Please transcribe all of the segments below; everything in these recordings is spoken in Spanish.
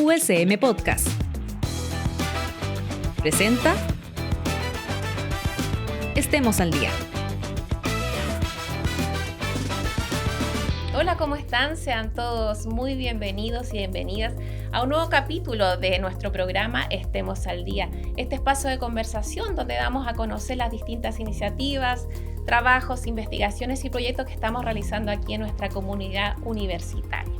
USM Podcast. Presenta Estemos al Día. Hola, ¿cómo están? Sean todos muy bienvenidos y bienvenidas a un nuevo capítulo de nuestro programa Estemos al Día. Este espacio de conversación donde damos a conocer las distintas iniciativas, trabajos, investigaciones y proyectos que estamos realizando aquí en nuestra comunidad universitaria.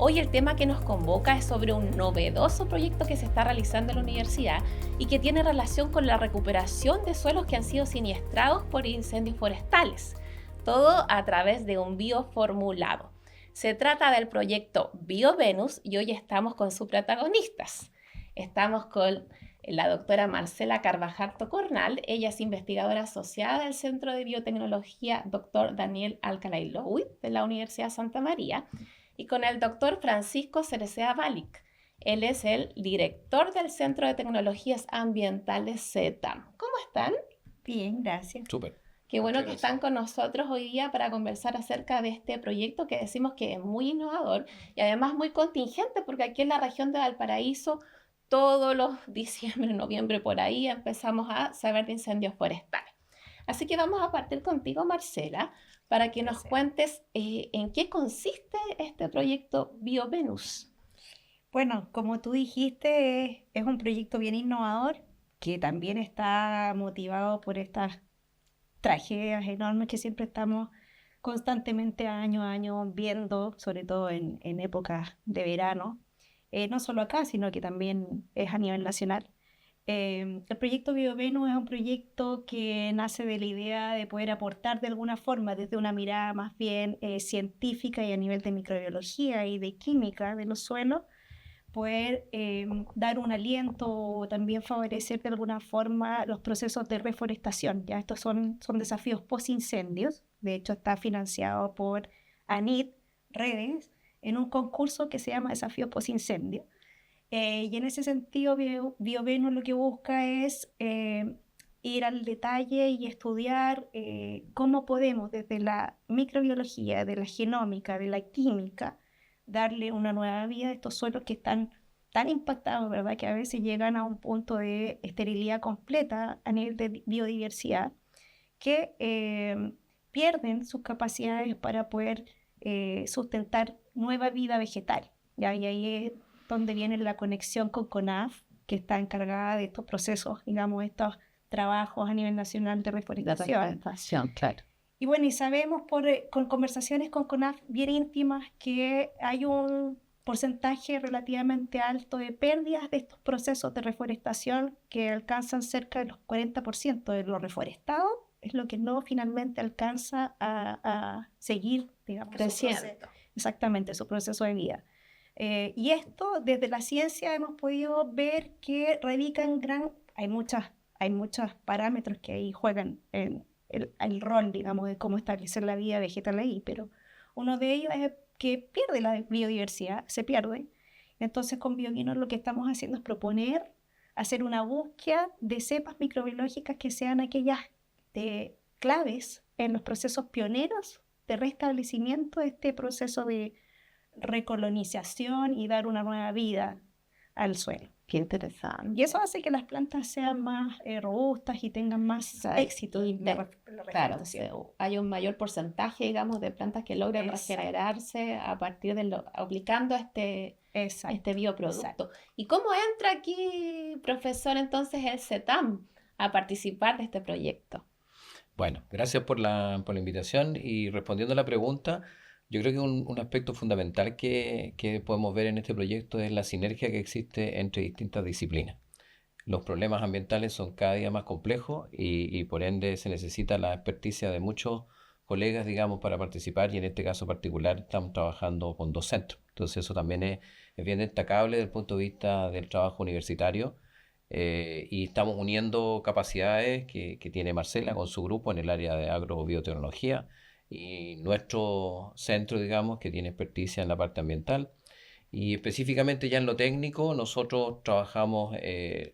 Hoy el tema que nos convoca es sobre un novedoso proyecto que se está realizando en la universidad y que tiene relación con la recuperación de suelos que han sido siniestrados por incendios forestales. Todo a través de un bioformulado. Se trata del proyecto BioVenus y hoy estamos con sus protagonistas. Estamos con la doctora Marcela Carvajal Tocornal. Ella es investigadora asociada del Centro de Biotecnología Dr. Daniel Alcalay Lowith de la Universidad Santa María. Y con el doctor Francisco Cereceda Balic. Él es el director del Centro de Tecnologías Ambientales CETAM. ¿Cómo están? Bien, gracias. Súper. Qué bueno que están con nosotros hoy día para conversar acerca de este proyecto que decimos que es muy innovador y además muy contingente, porque aquí en la región de Valparaíso todos los diciembre, noviembre por ahí empezamos a saber de incendios forestales. Así que vamos a partir contigo, Marcela, para que nos cuentes en qué consiste este proyecto BioVenus. Bueno, como tú dijiste, es un proyecto bien innovador que también está motivado por estas tragedias enormes que siempre estamos constantemente año a año viendo, sobre todo en épocas de verano, no solo acá, sino que también es a nivel nacional. El proyecto BioVenus es un proyecto que nace de la idea de poder aportar de alguna forma desde una mirada más bien científica y a nivel de microbiología y de química de los suelos, poder dar un aliento o también favorecer de alguna forma los procesos de reforestación. ¿Ya? Estos son desafíos post-incendios. De hecho, está financiado por ANIT Redes en un concurso que se llama Desafíos Post-Incendio. Y en ese sentido, BioVenus lo que busca es ir al detalle y estudiar cómo podemos, desde la microbiología, de la genómica, de la química, darle una nueva vida a estos suelos que están tan impactados, ¿verdad? Que a veces llegan a un punto de esterilidad completa a nivel de biodiversidad, que pierden sus capacidades para poder sustentar nueva vida vegetal. ¿Ya? Y ahí es donde viene la conexión con CONAF, que está encargada de estos procesos, digamos, estos trabajos a nivel nacional de reforestación. La reforestación, claro. Y bueno, y sabemos con conversaciones con CONAF bien íntimas que hay un porcentaje relativamente alto de pérdidas de estos procesos de reforestación que alcanzan cerca de los 40% de lo reforestado, es lo que no finalmente alcanza a seguir, digamos, creciendo. Exactamente, su proceso de vida. Y esto, desde la ciencia hemos podido ver que radican hay muchos parámetros que ahí juegan el rol, digamos, de cómo establecer la vida vegetal ahí, pero uno de ellos es que pierde la biodiversidad, se pierde. Entonces con BioVenus lo que estamos haciendo es proponer hacer una búsqueda de cepas microbiológicas que sean aquellas claves en los procesos pioneros de restablecimiento de este proceso de recolonización y dar una nueva vida al suelo. Qué interesante. Y eso hace que las plantas sean más robustas y tengan más éxito. Claro, hay un mayor porcentaje, digamos, de plantas que logran regenerarse a partir de aplicando este bioproducto. Exacto. ¿Y cómo entra aquí, profesor, entonces el CETAM a participar de este proyecto? Bueno, gracias por la invitación y respondiendo a la pregunta, yo creo que un aspecto fundamental que podemos ver en este proyecto es la sinergia que existe entre distintas disciplinas. Los problemas ambientales son cada día más complejos y por ende se necesita la experticia de muchos colegas, digamos, para participar, y en este caso particular estamos trabajando con 2 centros. Entonces eso también es bien destacable desde el punto de vista del trabajo universitario. Y estamos uniendo capacidades que tiene Marcela con su grupo en el área de agrobiotecnología y nuestro centro, digamos, que tiene experticia en la parte ambiental. Y específicamente ya en lo técnico, nosotros trabajamos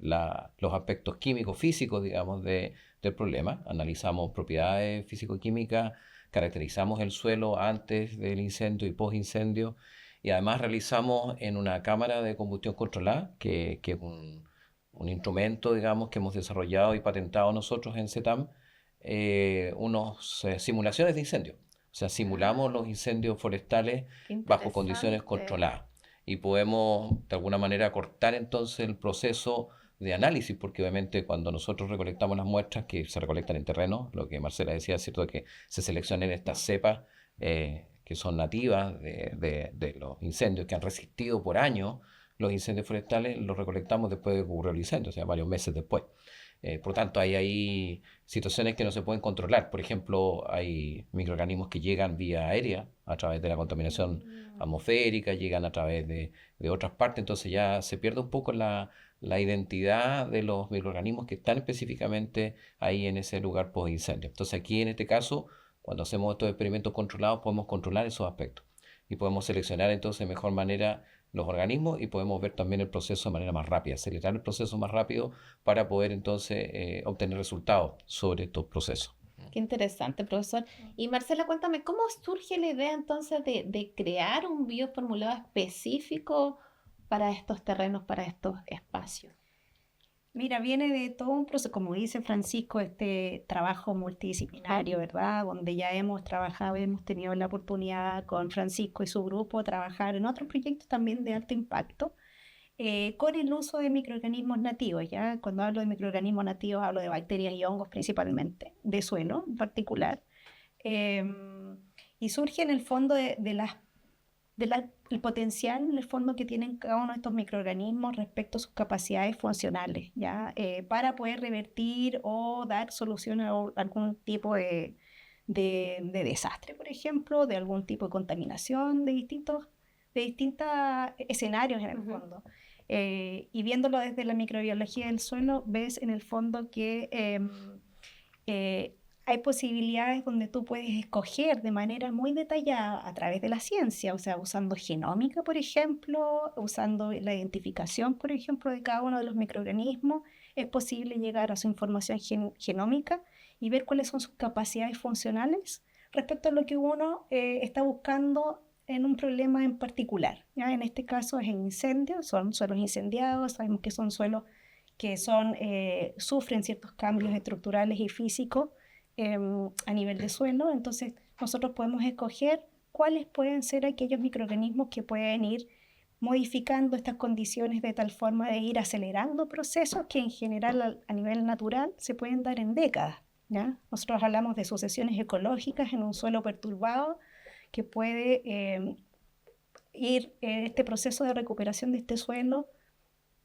los aspectos químicos, físicos, digamos, del problema. Analizamos propiedades físico-químicas, caracterizamos el suelo antes del incendio y post-incendio, y además realizamos en una cámara de combustión controlada, que es un instrumento, digamos, que hemos desarrollado y patentado nosotros en CETAM, unas simulaciones de incendios. O sea, simulamos los incendios forestales Qué bajo condiciones interesante. controladas y podemos de alguna manera cortar entonces el proceso de análisis, porque obviamente cuando nosotros recolectamos las muestras que se recolectan en terreno, lo que Marcela decía, es cierto que se seleccionan estas cepas que son nativas de los incendios que han resistido por años los incendios forestales, los recolectamos después de que ocurrió el incendio, o sea, varios meses después. Por tanto, hay ahí situaciones que no se pueden controlar. Por ejemplo, hay microorganismos que llegan vía aérea a través de la contaminación atmosférica, llegan a través de otras partes, entonces ya se pierde un poco la identidad de los microorganismos que están específicamente ahí en ese lugar post-incendio. Entonces aquí en este caso, cuando hacemos estos experimentos controlados, podemos controlar esos aspectos y podemos seleccionar entonces de mejor manera los organismos y podemos ver también el proceso de manera más rápida, acelerar el proceso más rápido para poder entonces obtener resultados sobre estos procesos. Qué interesante, profesor. Y Marcela, cuéntame, ¿cómo surge la idea entonces de crear un bioformulado específico para estos terrenos, para estos espacios? Mira, viene de todo un proceso, como dice Francisco, este trabajo multidisciplinario, ¿verdad? Donde ya hemos trabajado, hemos tenido la oportunidad con Francisco y su grupo trabajar en otros proyectos también de alto impacto con el uso de microorganismos nativos, ¿ya? Cuando hablo de microorganismos nativos hablo de bacterias y hongos principalmente, de suelo en particular. Y surge en el fondo el potencial en el fondo que tienen cada uno de estos microorganismos respecto a sus capacidades funcionales, ¿ya? Para poder revertir o dar solución a algún tipo de desastre, por ejemplo, de algún tipo de contaminación, de distintos escenarios en el fondo. Y viéndolo desde la microbiología del suelo, ves en el fondo que hay posibilidades donde tú puedes escoger de manera muy detallada a través de la ciencia, o sea, usando genómica, por ejemplo, usando la identificación, por ejemplo, de cada uno de los microorganismos, es posible llegar a su información genómica y ver cuáles son sus capacidades funcionales respecto a lo que uno está buscando en un problema en particular, ¿ya? En este caso es en incendios, son suelos incendiados, sabemos que son suelos que sufren ciertos cambios estructurales y físicos a nivel de suelo, entonces nosotros podemos escoger cuáles pueden ser aquellos microorganismos que pueden ir modificando estas condiciones de tal forma de ir acelerando procesos que en general a nivel natural se pueden dar en décadas, ¿ya? Nosotros hablamos de sucesiones ecológicas en un suelo perturbado que puede ir este proceso de recuperación de este suelo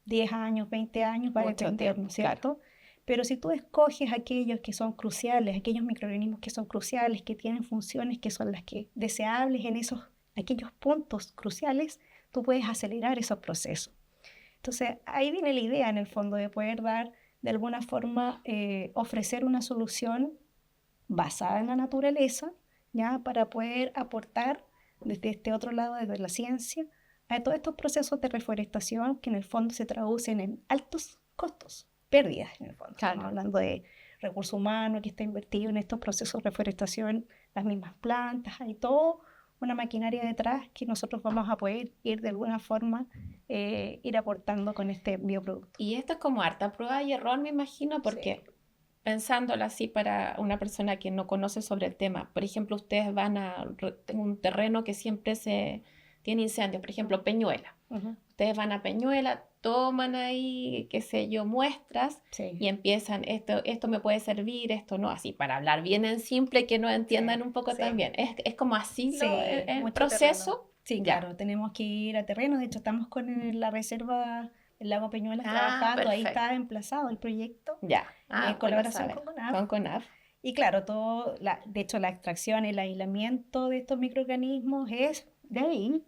10 años, 20 años, va a depender, ¿no es cierto? Claro. Pero si tú escoges aquellos que son cruciales, aquellos microorganismos que son cruciales, que tienen funciones que son las que deseables en aquellos puntos cruciales, tú puedes acelerar esos procesos. Entonces, ahí viene la idea en el fondo de poder dar, de alguna forma, ofrecer una solución basada en la naturaleza, ¿ya? Para poder aportar desde este otro lado, desde la ciencia, a todos estos procesos de reforestación que en el fondo se traducen en altos costos, pérdidas en el fondo. Claro. Estamos hablando de recurso humano que está invertido en estos procesos de reforestación, las mismas plantas, hay todo una maquinaria detrás que nosotros vamos a poder ir de alguna forma ir aportando con este bioproducto. Y esto es como harta prueba y error, me imagino, porque sí, pensándolo así para una persona que no conoce sobre el tema, por ejemplo, ustedes van a un terreno que siempre tiene incendios, por ejemplo, Peñuela. Ustedes van a Peñuela, toman ahí, qué sé yo, muestras, sí, y empiezan, esto me puede servir, esto no, así para hablar bien en simple, que nos entiendan sí, un poco sí, también. ¿Es como así sí, el proceso? Terreno. Sí, ya, claro, tenemos que ir a terreno, de hecho estamos con la reserva el lago Peñuelas trabajando, perfecto. Ahí está emplazado el proyecto, ya, en colaboración con CONAF. Y claro, de hecho la extracción, el aislamiento de estos microorganismos es de ahí,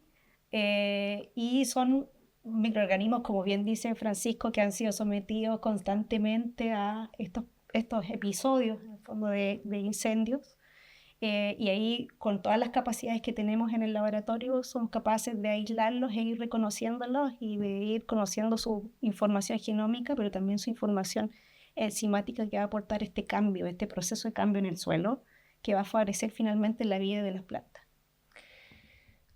y son microorganismos, como bien dice Francisco, que han sido sometidos constantemente a estos episodios en el fondo de incendios, y ahí con todas las capacidades que tenemos en el laboratorio somos capaces de aislarlos e ir reconociéndolos y de ir conociendo su información genómica, pero también su información enzimática que va a aportar este cambio, este proceso de cambio en el suelo que va a favorecer finalmente la vida de las plantas.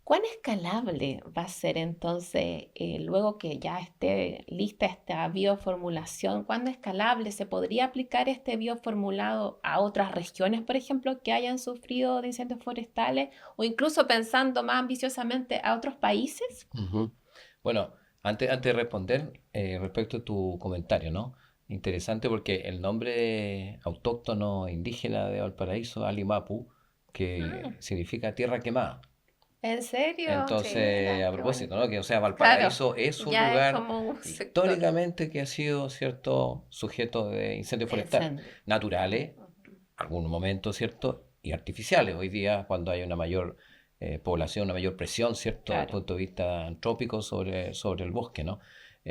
¿Cuán escalable va a ser entonces, luego que ya esté lista esta bioformulación? ¿Cuán escalable se podría aplicar este bioformulado a otras regiones, por ejemplo, que hayan sufrido de incendios forestales? O incluso pensando más ambiciosamente a otros países. Ujú. Bueno, antes de responder, respecto a tu comentario, ¿no? Interesante porque el nombre autóctono indígena de Valparaíso, Alimapu, que significa tierra quemada. ¿En serio? Entonces, Ya, a qué propósito, bonito. ¿no? Que, o sea, Claro, Valparaíso es un ya es lugar como un sector. históricamente que ha sido, ¿cierto?, sujeto de incendios forestales, Incendio. naturales, algunos momentos, ¿cierto?, y artificiales. Hoy día, cuando hay una mayor población, una mayor presión, ¿cierto?, desde el Claro. punto de vista antrópico sobre el bosque, ¿no?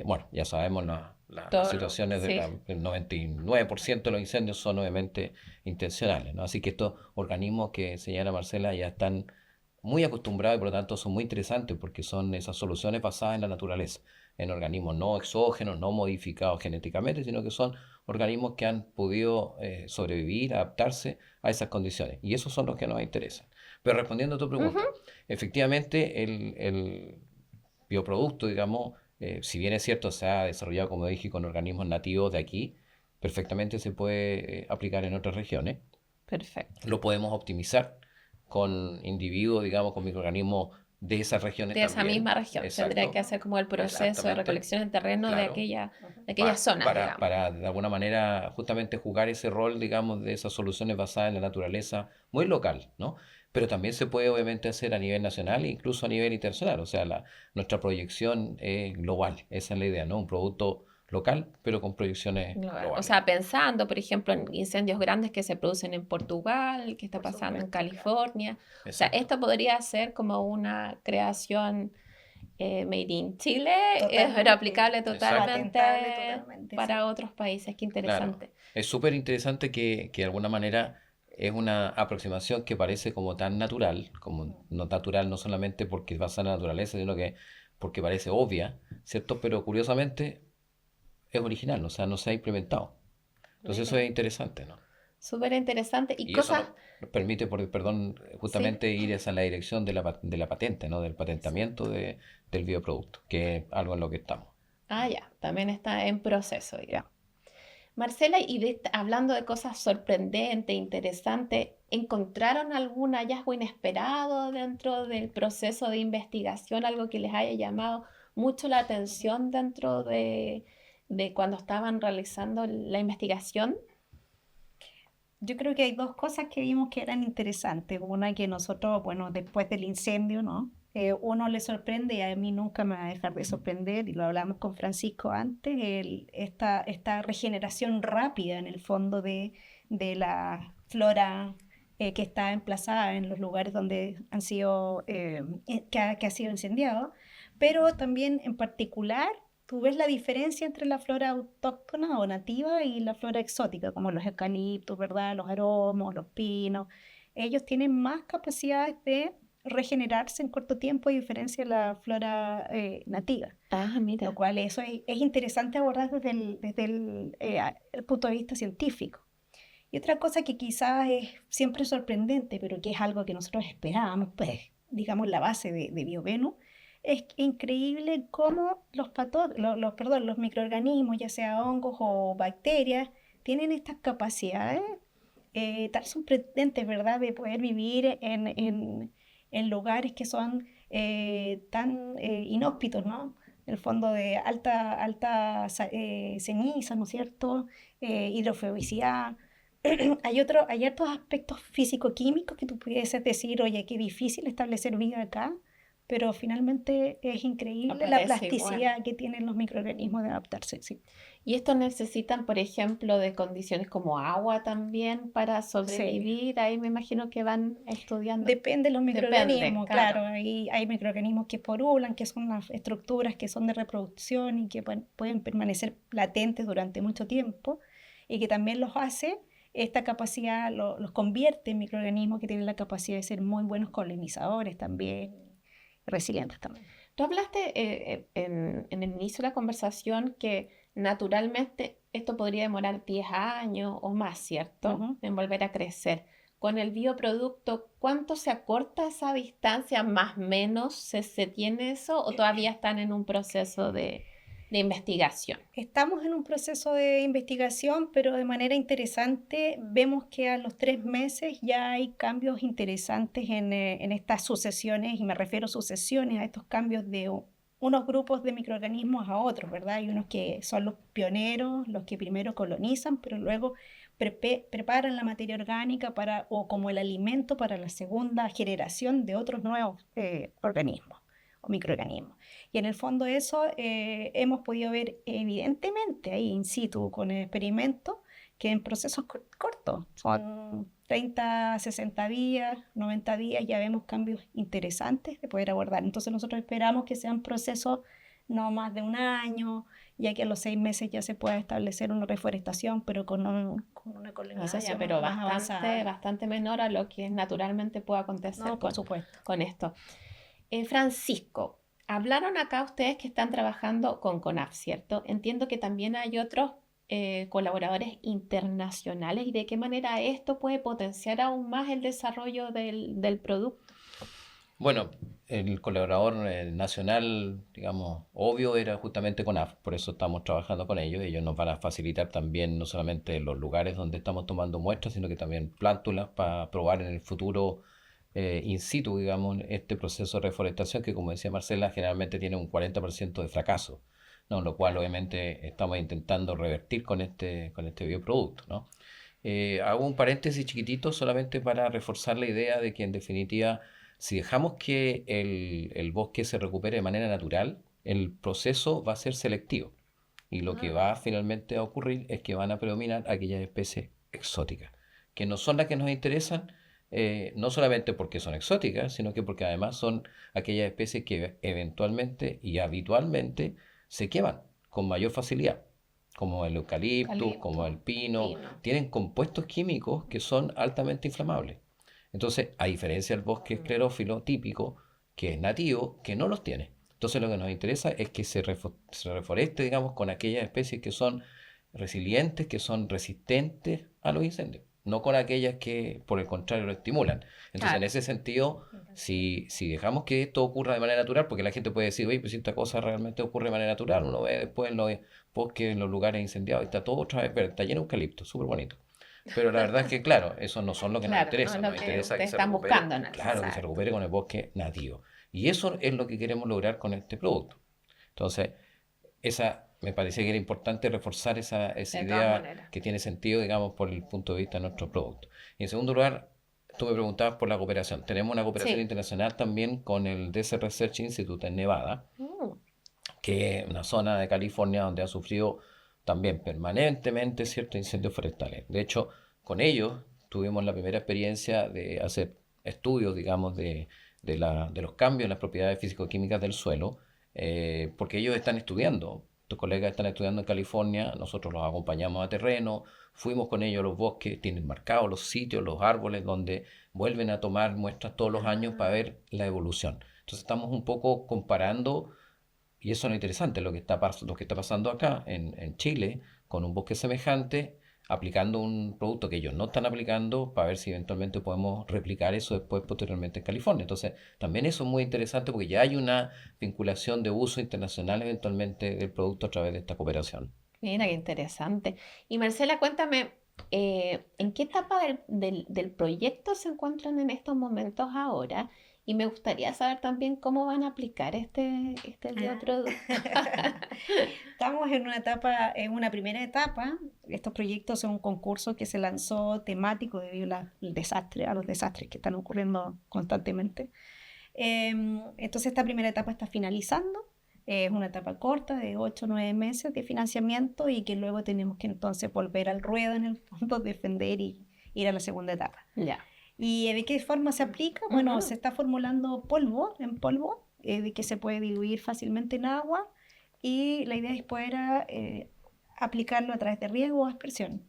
Bueno, ya sabemos las Todo, situaciones sí. del 99% de los incendios son obviamente intencionales, ¿no? Así que estos organismos que señala Marcela ya están muy acostumbrados y por lo tanto son muy interesantes porque son esas soluciones basadas en la naturaleza, en organismos no exógenos, no modificados genéticamente, sino que son organismos que han podido sobrevivir, adaptarse a esas condiciones. Y esos son los que nos interesan. Pero respondiendo a tu pregunta, Ujú. efectivamente el bioproducto, digamos, si bien es cierto, se ha desarrollado, como dije, con organismos nativos de aquí, perfectamente se puede aplicar en otras regiones. Perfecto. Lo podemos optimizar con individuos, digamos, con microorganismos de esas regiones De esa también. misma región. Tendría que Exacto, hacer como el proceso de exactamente. recolección en terreno de Claro. aquellas zonas, digamos. Para de alguna manera justamente jugar ese rol, digamos, de esas soluciones basadas en la naturaleza muy local, ¿no? Pero también se puede obviamente hacer a nivel nacional e incluso a nivel internacional. O sea, nuestra proyección es global. Esa es la idea, ¿no? Un producto local, pero con proyecciones O globales. sea, pensando, por ejemplo, en incendios grandes que se producen en Portugal, que está Por pasando en supuesto, claro. California. O sea, Exacto. esto podría ser como una creación made in Chile, pero Totalmente. aplicable Exacto. totalmente Patentable totalmente, sí. para otros países. Qué Claro, interesante. es súper interesante que de alguna manera es una aproximación que parece como tan natural, como no natural no solamente porque es basada en la naturaleza, sino que porque parece obvia, ¿cierto? Pero curiosamente es original, o sea, no se ha implementado. Entonces eso es interesante, ¿no? Súper interesante. Y Y eso cosas, nos permite, perdón, sí, justamente ir hacia la dirección de la patente, ¿no? Del patentamiento del bioproducto, que es algo en lo que estamos. ya, también está en proceso, digamos. Marcela, y hablando de cosas sorprendentes, interesantes, ¿encontraron algún hallazgo inesperado dentro del proceso de investigación? Algo que les haya llamado mucho la atención dentro de cuando estaban realizando la investigación. Yo creo que hay dos cosas que vimos que eran interesantes. Una que nosotros, bueno, después del incendio, ¿no? Uno le sorprende y a mí nunca me va a dejar de sorprender, y lo hablamos con Francisco antes, esta regeneración rápida en el fondo de la flora que está emplazada en los lugares donde han sido, que ha sido incendiado, pero también en particular tú ves la diferencia entre la flora autóctona o nativa y la flora exótica, como los eucaliptos, ¿verdad? Los aromos, los pinos. Ellos tienen más capacidades de regenerarse en corto tiempo a diferencia de la flora nativa, Mira. lo cual eso es interesante abordar el punto de vista científico. Y otra cosa que quizás es siempre sorprendente, pero que es algo que nosotros esperábamos, pues, digamos, la base de BioVenus, es increíble cómo los microorganismos, ya sea hongos o bacterias, tienen estas capacidades tan sorprendentes, ¿verdad?, de poder vivir en lugares que son tan inhóspitos, ¿no? En el fondo de alta ceniza, ¿no es cierto? Hidrofobicidad. Hay otros aspectos físico-químicos que tú pudieses decir, oye, qué difícil establecer vida acá, pero finalmente es increíble la Aparece plasticidad igual. que tienen los microorganismos de adaptarse. Sí. Y estos necesitan, por ejemplo, de condiciones como agua también para sobrevivir. Ahí me imagino que van estudiando. Depende de los microorganismos, Depende, claro. claro. Hay microorganismos que porulan, que son las estructuras que son de reproducción y que pueden permanecer latentes durante mucho tiempo, y que también los hace, esta capacidad los convierte en microorganismos que tienen la capacidad de ser muy buenos colonizadores también, resilientes también. Tú hablaste en el inicio de la conversación que naturalmente esto podría demorar 10 años o más, ¿cierto? Ujú. En volver a crecer. con el bioproducto, ¿cuánto se acorta esa distancia? ¿Más o menos se tiene eso o todavía están en un proceso de investigación? Estamos en un proceso de investigación, pero de manera interesante vemos que a los 3 meses ya hay cambios interesantes en estas sucesiones, y me refiero a sucesiones, a estos cambios de unos grupos de microorganismos a otros, ¿verdad? Hay unos que son los pioneros, los que primero colonizan, pero luego preparan la materia orgánica o como el alimento para la segunda generación de otros nuevos organismos o microorganismos. Y en el fondo eso hemos podido ver evidentemente ahí in situ con el experimento que en procesos cortos, son 30, 60 días, 90 días, ya vemos cambios interesantes de poder abordar. Entonces nosotros esperamos que sean procesos no más de un año, ya que a los 6 meses ya se pueda establecer una reforestación, pero con una colonización pero más avanzada. bastante menor a lo que naturalmente puede acontecer No, por supuesto. con esto. Francisco, hablaron acá ustedes que están trabajando con CONAF, ¿cierto? Entiendo que también hay otros colaboradores internacionales y de qué manera esto puede potenciar aún más el desarrollo del producto. Bueno, el colaborador nacional, digamos, obvio era justamente CONAF, por eso estamos trabajando con ellos. Ellos nos van a facilitar también no solamente los lugares donde estamos tomando muestras, sino que también plántulas para probar en el futuro in situ, digamos, este proceso de reforestación que, como decía Marcela, generalmente tiene un 40% de fracaso, ¿no? Lo cual obviamente estamos intentando revertir con este bioproducto, ¿no? Hago un paréntesis chiquitito solamente para reforzar la idea de que en definitiva, si dejamos que el bosque se recupere de manera natural, el proceso va a ser selectivo y lo que va finalmente a ocurrir es que van a predominar aquellas especies exóticas, que no son las que nos interesan, no solamente porque son exóticas, sino que porque además son aquellas especies que eventualmente y habitualmente se queman con mayor facilidad, como el eucalipto, como el pino, tienen compuestos químicos que son altamente inflamables. Entonces, a diferencia del bosque esclerófilo típico, que es nativo, que no los tiene. Entonces, lo que nos interesa es que se reforeste, digamos, con aquellas especies que son resilientes, que son resistentes a los incendios, no con aquellas que, por el contrario, lo estimulan. Entonces, en ese sentido, si dejamos que esto ocurra de manera natural, porque la gente puede decir, oye, pues si esta cosa realmente ocurre de manera natural, uno ve después en los bosques, en los lugares incendiados, está todo otra vez verde, está lleno de eucalipto, súper bonito. Pero la verdad es que, claro, eso no son lo que nos interesa. No, nos interesa que se están recupere, buscando. claro, que se recupere con el bosque nativo. Y eso es lo que queremos lograr con este producto. Entonces, me parecía que era importante reforzar esa idea que tiene sentido, digamos, por el punto de vista de nuestro producto. Y en segundo lugar, tú me preguntabas por la cooperación. Tenemos una cooperación internacional también con el Desert Research Institute en Nevada, que es una zona de California donde ha sufrido también permanentemente ciertos incendios forestales. De hecho, con ellos tuvimos la primera experiencia de hacer estudios, digamos, de los cambios en las propiedades físico-químicas del suelo, porque ellos están estudiando. Tus colegas están estudiando en California, nosotros los acompañamos a terreno, fuimos con ellos a los bosques, tienen marcados los sitios, los árboles donde vuelven a tomar muestras todos los años para ver la evolución. Entonces estamos un poco comparando, y eso es lo interesante, lo que está pasando acá en Chile, con un bosque semejante, aplicando un producto que ellos no están aplicando para ver si eventualmente podemos replicar eso después posteriormente en California. Entonces también eso es muy interesante porque ya hay una vinculación de uso internacional eventualmente del producto a través de esta cooperación. Mira, qué interesante. Y Marcela, cuéntame, ¿en qué etapa del proyecto se encuentran en estos momentos ahora? Y me gustaría saber también cómo van a aplicar este bioproducto. Estamos en una primera etapa. Estos proyectos son un concurso que se lanzó temático debido a los desastres que están ocurriendo constantemente. Entonces esta primera etapa está finalizando. Es una etapa corta de 8 o 9 meses de financiamiento y que luego tenemos que entonces volver al ruedo en el fondo, defender y ir a la segunda etapa. Ya. ¿Y de qué forma se aplica? Bueno, se está formulando en polvo, de que se puede diluir fácilmente en agua y la idea es poder aplicarlo a través de riego o aspersión.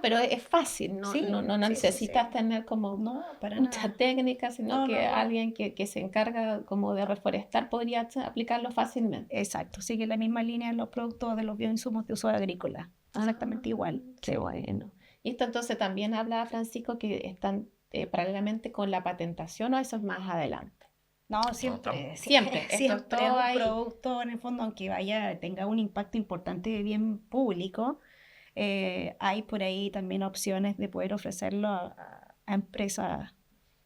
Pero es fácil, ¿no? Sí, no sí, necesitas sí. tener como Para mucha nada. técnica, sino que No. alguien que se encarga como de reforestar podría aplicarlo fácilmente. Exacto, sigue la misma línea en los productos de los bioinsumos de uso agrícola. Exactamente igual. Qué bueno. Y esto entonces también habla, Francisco, que están paralelamente con la patentación, o eso es más adelante? No, siempre. Siempre. Esto es Siempre todo es un ahí. producto, en el fondo, aunque tenga un impacto importante de bien público, hay por ahí también opciones de poder ofrecerlo a empresas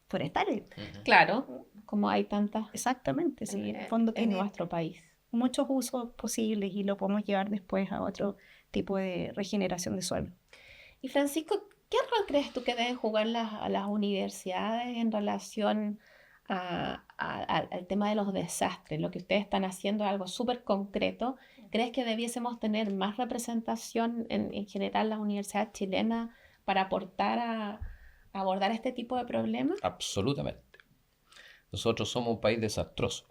forestales. Claro, como hay tantas Exactamente, sí. En el fondo en tiene nuestro país. muchos usos posibles y lo podemos llevar después a otro tipo de regeneración de suelo. Y Francisco, ¿qué rol crees tú que deben jugar las universidades en relación al tema de los desastres? Lo que ustedes están haciendo es algo súper concreto. ¿Crees que debiésemos tener más representación en general las universidades chilenas para aportar a abordar este tipo de problemas? Absolutamente. Nosotros somos un país desastroso,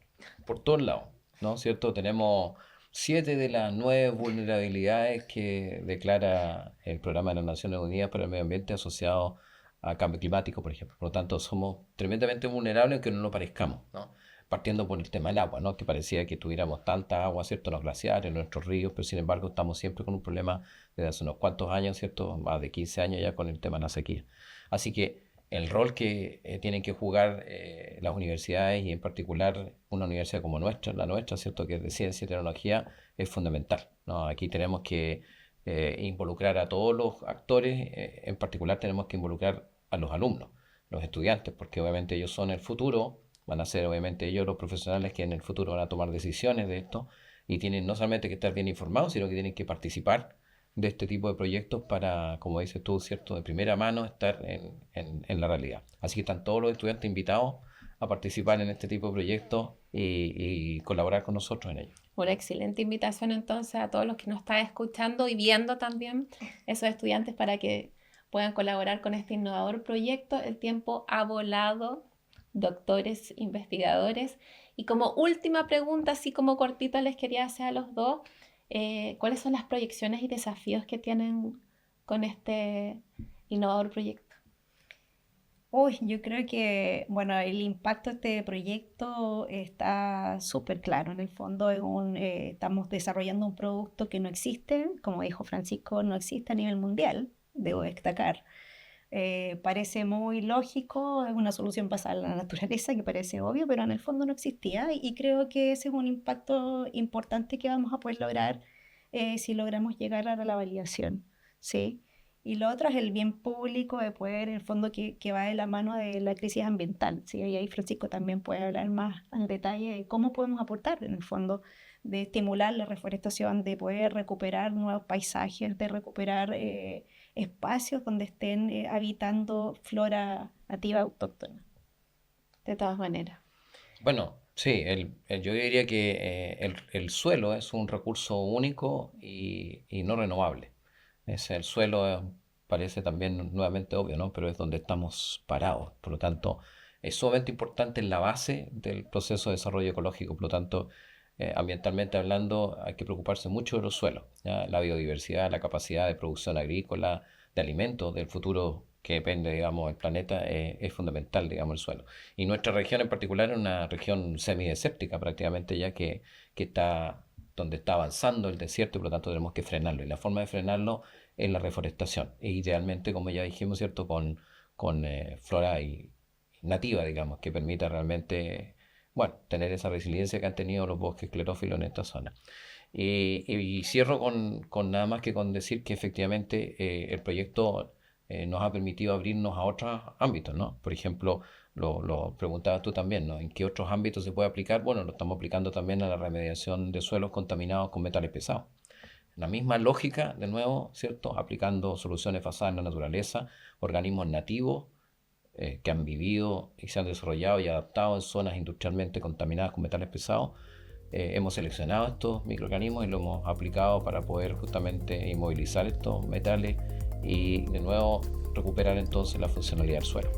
por todos lados, ¿no es cierto? Tenemos 7 de las 9 vulnerabilidades que declara el Programa de las Naciones Unidas para el Medio Ambiente asociado a cambio climático, por ejemplo. Por lo tanto, somos tremendamente vulnerables aunque no lo parezcamos, ¿no? Partiendo por el tema del agua, ¿no? Que parecía que tuviéramos tanta agua, ¿cierto? En los glaciares, en nuestros ríos, pero sin embargo estamos siempre con un problema desde hace unos cuantos años, ¿cierto? Más de 15 años ya con el tema de la sequía. Así que el rol que tienen que jugar las universidades y en particular una universidad como la nuestra, ¿cierto? Que es de ciencia y tecnología, es fundamental, ¿no? Aquí tenemos que involucrar a todos los actores, en particular tenemos que involucrar a los alumnos, los estudiantes, porque obviamente ellos son el futuro, van a ser obviamente ellos los profesionales que en el futuro van a tomar decisiones de esto y tienen no solamente que estar bien informados, sino que tienen que participar de este tipo de proyectos para, como dices tú, ¿cierto?, de primera mano estar en la realidad. Así que están todos los estudiantes invitados a participar en este tipo de proyectos y colaborar con nosotros en ellos. Una excelente invitación entonces a todos los que nos están escuchando y viendo también, esos estudiantes, para que puedan colaborar con este innovador proyecto. El tiempo ha volado, doctores, investigadores. Y como última pregunta, así como cortita, les quería hacer a los dos, ¿cuáles son las proyecciones y desafíos que tienen con este innovador proyecto? Yo creo que, bueno, el impacto de este proyecto está súper claro. En el fondo estamos desarrollando un producto que no existe, como dijo Francisco, no existe a nivel mundial, debo destacar. Parece muy lógico, es una solución basada en la naturaleza que parece obvio, pero en el fondo no existía y creo que ese es un impacto importante que vamos a poder lograr si logramos llegar a la validación, ¿sí? Y lo otro es el bien público de poder, en el fondo, que va de la mano de la crisis ambiental, ¿sí? Y ahí Francisco también puede hablar más en detalle de cómo podemos aportar, en el fondo, de estimular la reforestación, de poder recuperar nuevos paisajes, de recuperar espacios donde estén habitando flora nativa autóctona. De todas maneras. Bueno, sí, yo diría que el suelo es un recurso único y no renovable. El suelo parece también nuevamente obvio, ¿no? Pero es donde estamos parados. Por lo tanto, es sumamente importante en la base del proceso de desarrollo ecológico. Por lo tanto, ambientalmente hablando, hay que preocuparse mucho de los suelos, ¿ya? La biodiversidad, la capacidad de producción agrícola, de alimentos del futuro que depende, digamos, del planeta, es fundamental, digamos, el suelo. Y nuestra región en particular es una región semidesértica prácticamente, ya que está donde está avanzando el desierto y por lo tanto tenemos que frenarlo. Y la forma de frenarlo es la reforestación. E idealmente, como ya dijimos, ¿cierto?, con flora nativa, digamos, que permita realmente, bueno, tener esa resiliencia que han tenido los bosques esclerófilos en esta zona. Y cierro con nada más que con decir que efectivamente el proyecto nos ha permitido abrirnos a otros ámbitos, ¿no? Por ejemplo, lo preguntabas tú también, ¿no? ¿En qué otros ámbitos se puede aplicar? Bueno, lo estamos aplicando también a la remediación de suelos contaminados con metales pesados. La misma lógica, de nuevo, ¿cierto? Aplicando soluciones basadas en la naturaleza, organismos nativos que han vivido y se han desarrollado y adaptado en zonas industrialmente contaminadas con metales pesados. Hemos seleccionado estos microorganismos y lo hemos aplicado para poder justamente inmovilizar estos metales y de nuevo recuperar entonces la funcionalidad del suelo.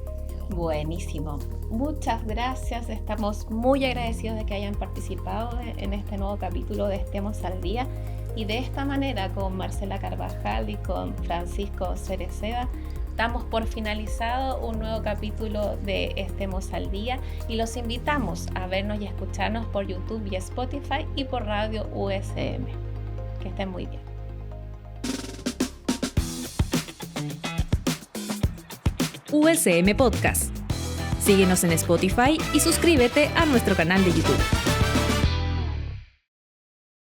Buenísimo. Muchas gracias. Estamos muy agradecidos de que hayan participado en este nuevo capítulo de Estemos al Día. Y de esta manera, con Marcela Carvajal y con Francisco Cereceda, damos por finalizado un nuevo capítulo de Estemos al Día y los invitamos a vernos y escucharnos por YouTube y Spotify y por Radio USM. Que estén muy bien. USM Podcast. Síguenos en Spotify y suscríbete a nuestro canal de YouTube.